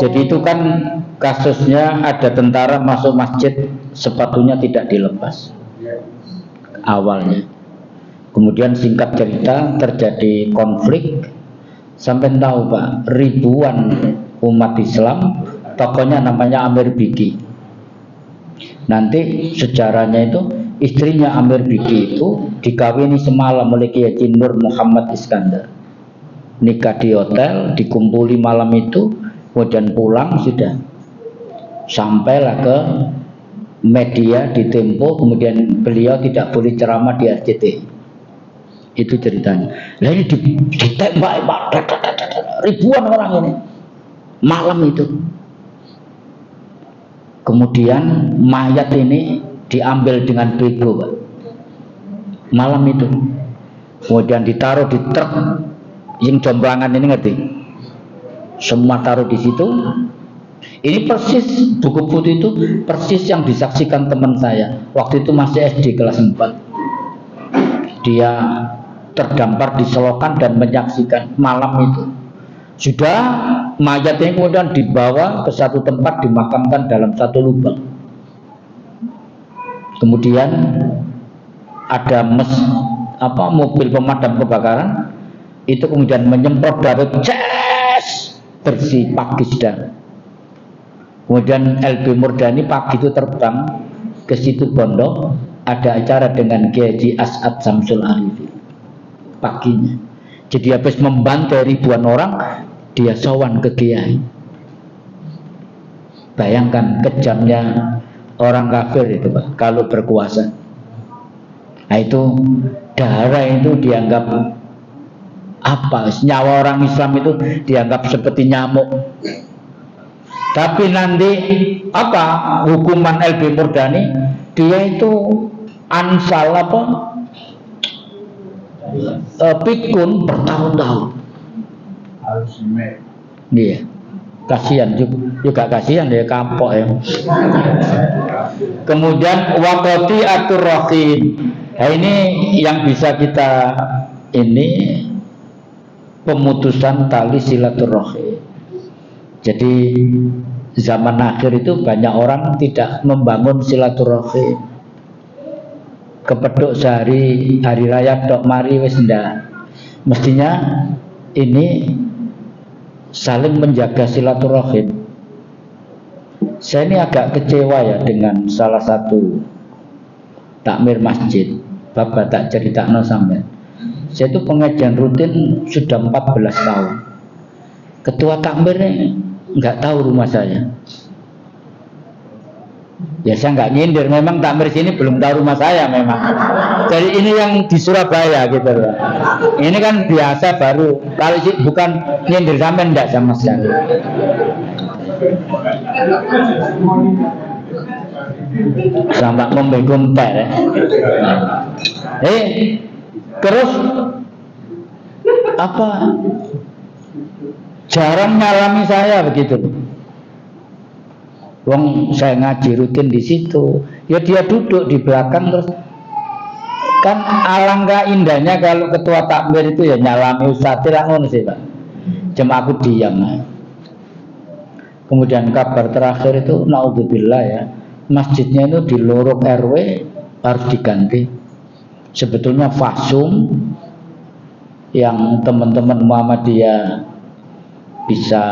Jadi itu kan kasusnya ada tentara masuk masjid sepatunya tidak dilepas awalnya. Kemudian singkat cerita terjadi konflik. Sampai tahu Pak, ribuan umat Islam, tokohnya namanya Amir Biki. Nanti sejarahnya itu istrinya Amir Biki itu dikawini semalam oleh Kiai Nur Muhammad Iskandar. Nikah di hotel, dikumpuli malam itu, kemudian pulang sudah. Sampailah ke media di Tempo, kemudian beliau tidak boleh ceramah di RCTI. Itu ceritanya. Nah ini ditembak ribuan orang ini malam itu. Kemudian mayat ini diambil dengan bego Pak, malam itu. Kemudian ditaruh di truk yang jomblangan ini, ngerti? Semua taruh di situ. Ini persis buku putih itu persis yang disaksikan teman saya waktu itu masih SD kelas 4. Dia terdampar di selokan dan menyaksikan malam itu. Sudah mayatnya kemudian dibawa ke satu tempat, dimakamkan dalam satu lubang. Kemudian ada mobil pemadam kebakaran itu kemudian menyemprot darah, bersih pagi sudah. Kemudian LB Murdani pagi itu terbang ke situ Bondo, ada acara dengan Kiai Haji As'ad Samsul Arifi paginya. Jadi habis membantai ribuan orang, dia sowan ke Kiai. Bayangkan kejamnya orang kafir itu Pak, kalau berkuasa. Nah itu darah itu dianggap apa? Nyawa orang Islam itu dianggap seperti nyamuk. Tapi nanti apa hukuman LB Murdani? Dia itu ansal pikun bertahun-tahun. Iya, kasihan juga kasihan dia kapok ya. Kemudian waqati atur rahim. Nah ini yang bisa kita ini pemutusan tali silaturahim. Jadi zaman akhir itu banyak orang tidak membangun silaturahim. Kepeduk sehari hari raya tok mari wis ndak. Mestinya ini saling menjaga silaturahim. Saya ini agak kecewa ya dengan salah satu takmir masjid. Bapak tak ceritakan sampean. Saya itu pengajian rutin sudah 14 tahun. Ketua takmirnya nggak tahu rumah saya. Ya saya nggak nyindir, memang takmir sini belum tahu rumah saya memang. Jadi ini yang di Surabaya gitu loh. Ini kan biasa baru. Kalau bukan nyindir sampean enggak sama sekali. Sampai membengkung teh. Terus apa? Jarang ngalami saya begitu. Wong saya ngaji rutin di situ, ya dia duduk di belakang terus kan alangkah indahnya kalau ketua takmir itu ya nyalami ustadz ngono sih Pak. Cuma aku diam. Kemudian kabar terakhir itu naudzubillah ya, masjidnya itu di lorong RW harus diganti. Sebetulnya fasum yang teman-teman Muhammadiyah bisa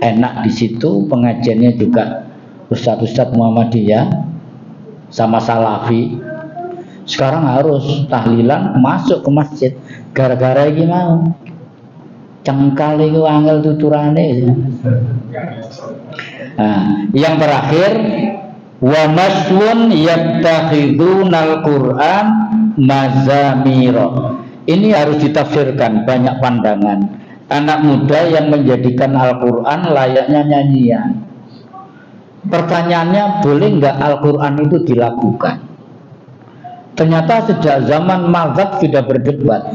enak di situ, pengajiannya juga ustadz-ustadz Muhammadiyah sama Salafi. Sekarang harus tahlilan masuk ke masjid gara-gara iki mau cengkal itu angel tuturane. Nah, yang terakhir wa maswun yattakhidunal Qur'an mazamira. Ini harus ditafsirkan, banyak pandangan. Anak muda yang menjadikan Al-Quran layaknya nyanyian. Pertanyaannya, boleh nggak Al-Quran itu dilakukan? Ternyata sejak zaman mazhab sudah berdebat.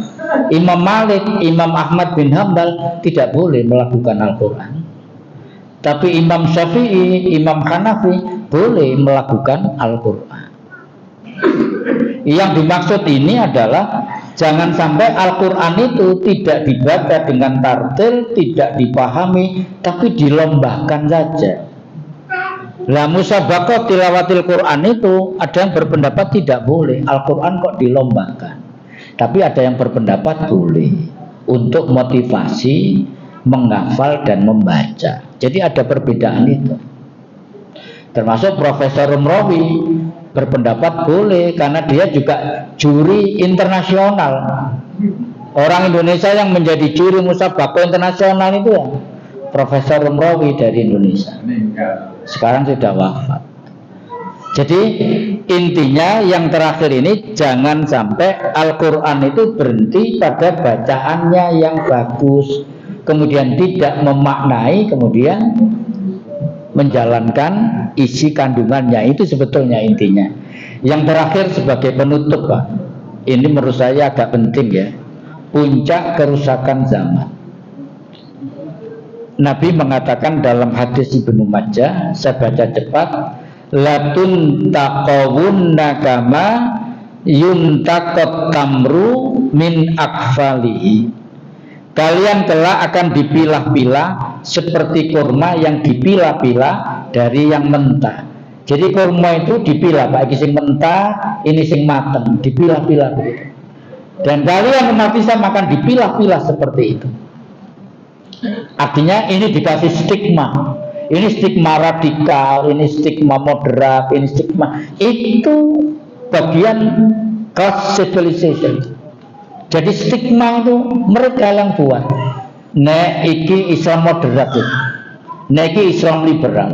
Imam Malik, Imam Ahmad bin Hambal tidak boleh melakukan Al-Quran. Tapi Imam Syafi'i, Imam Hanafi boleh melakukan Al-Quran. Yang dimaksud ini adalah jangan sampai Al-Quran itu tidak dibaca dengan tartil, tidak dipahami, tapi dilombakan saja. Lah musabaqah tilawatil Quran itu ada yang berpendapat tidak boleh, Al-Quran kok dilombakan. Tapi ada yang berpendapat boleh untuk motivasi, menghafal dan membaca. Jadi ada perbedaan itu. Termasuk Profesor Rumrawi berpendapat boleh karena dia juga juri internasional. Orang Indonesia yang menjadi juri musabaqah internasional itu ya Profesor Rumrawi dari Indonesia. Sekarang sudah wafat. Jadi intinya yang terakhir ini jangan sampai Al-Quran itu berhenti pada bacaannya yang bagus, kemudian tidak memaknai, kemudian menjalankan isi kandungannya. Itu sebetulnya intinya. Yang terakhir sebagai penutup Pak, ini menurut saya agak penting ya, puncak kerusakan zaman. Nabi mengatakan dalam hadis Ibnu Majah, saya baca cepat, latun taqawunna kama yuntaqat tamru min akfalihi. Kalian kelak akan dipilah-pilah seperti kurma yang dipilah-pilah dari yang mentah. Jadi kurma itu dipilah, Pak, ini sing mentah, ini sing mateng, dipilah-pilah begitu. Dan kalian umat Islam akan dipilah-pilah seperti itu. Artinya ini dikasih stigma. Ini stigma radikal, ini stigma moderat, ini stigma. Itu bagian class civilization. Jadi stigma itu mereka yang buat. Nek iki Islam moderat itu. Nek iki Islam liberal.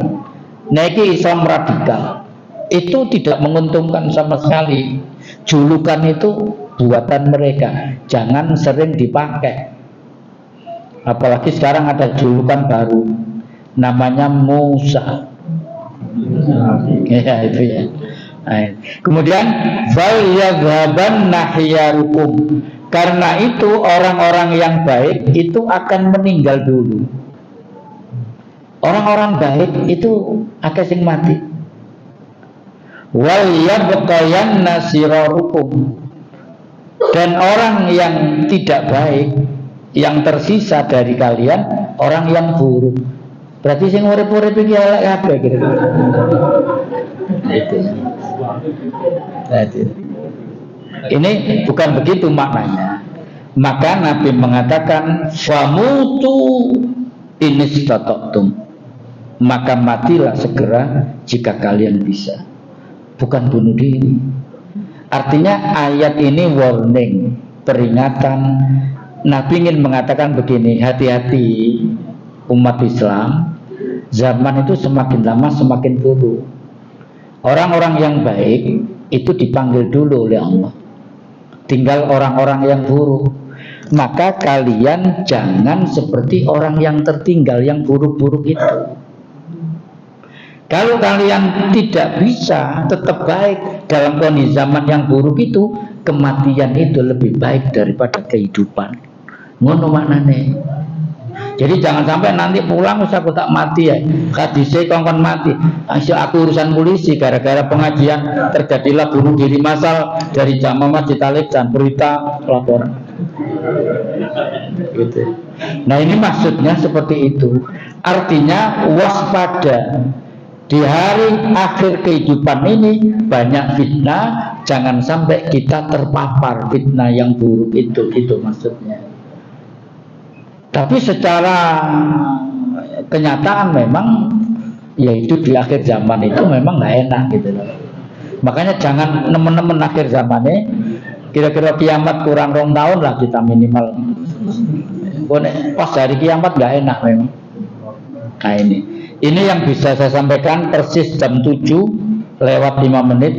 Nek iki Islam radikal. Itu tidak menguntungkan sama sekali. Julukan itu buatan mereka. Jangan sering dipakai. Apalagi sekarang ada julukan baru. Namanya Musa. Ya itu ya. Nah, kemudian fal yadhaban nahyarukum. Karena itu orang-orang yang baik itu akan meninggal dulu. Orang-orang baik itu akan sing mati. Wal yabqayanna sirarukum. Dan orang yang tidak baik, yang tersisa dari kalian, orang yang buruk. Berarti sing urip-urip iki elek kabeh gitu. Itu. Ini bukan begitu maknanya. Maka Nabi mengatakan famutu inistata'tum. Maka matilah segera jika kalian bisa. Bukan bunuh diri. Artinya ayat ini warning, peringatan. Nabi ingin mengatakan begini, hati-hati umat Islam. Zaman itu semakin lama semakin buruk. Orang-orang yang baik itu dipanggil dulu oleh Allah. Tinggal orang-orang yang buruk. Maka kalian jangan seperti orang yang tertinggal, yang buruk-buruk itu. Kalau kalian tidak bisa tetap baik dalam kondisi zaman yang buruk itu, kematian itu lebih baik daripada kehidupan. Ngono maknane. Jadi jangan sampai nanti pulang usah aku tak mati ya. Hadise kongkon mati. Asyik aku urusan polisi gara-gara pengajian terjadilah bunuh diri massal dari jamaah Masjid Al-Ihsan, berita laporan. Gitu. Nah ini maksudnya seperti itu. Artinya waspada. Di hari akhir kehidupan ini banyak fitnah, jangan sampai kita terpapar fitnah yang buruk itu maksudnya. Tapi secara kenyataan memang yaitu di akhir zaman itu memang nggak enak gitu loh. Makanya jangan nemen-nemen akhir zamannya. Kira-kira kiamat kurang 2 tahun lah kita minimal. Pas hari kiamat nggak enak memang. Nah ini yang bisa saya sampaikan persis jam 7 lewat 5 menit.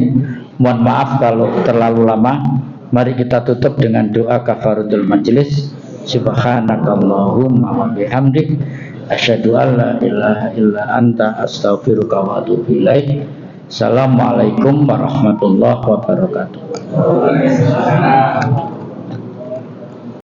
Mohon maaf kalau terlalu lama. Mari kita tutup dengan doa kafaratul majelis. Subhanakallahumma wa bihamdik asyhadu an la ilaha illa anta astaghfiruka wa atubu ilaik. Assalamualaikum warahmatullahi wabarakatuh.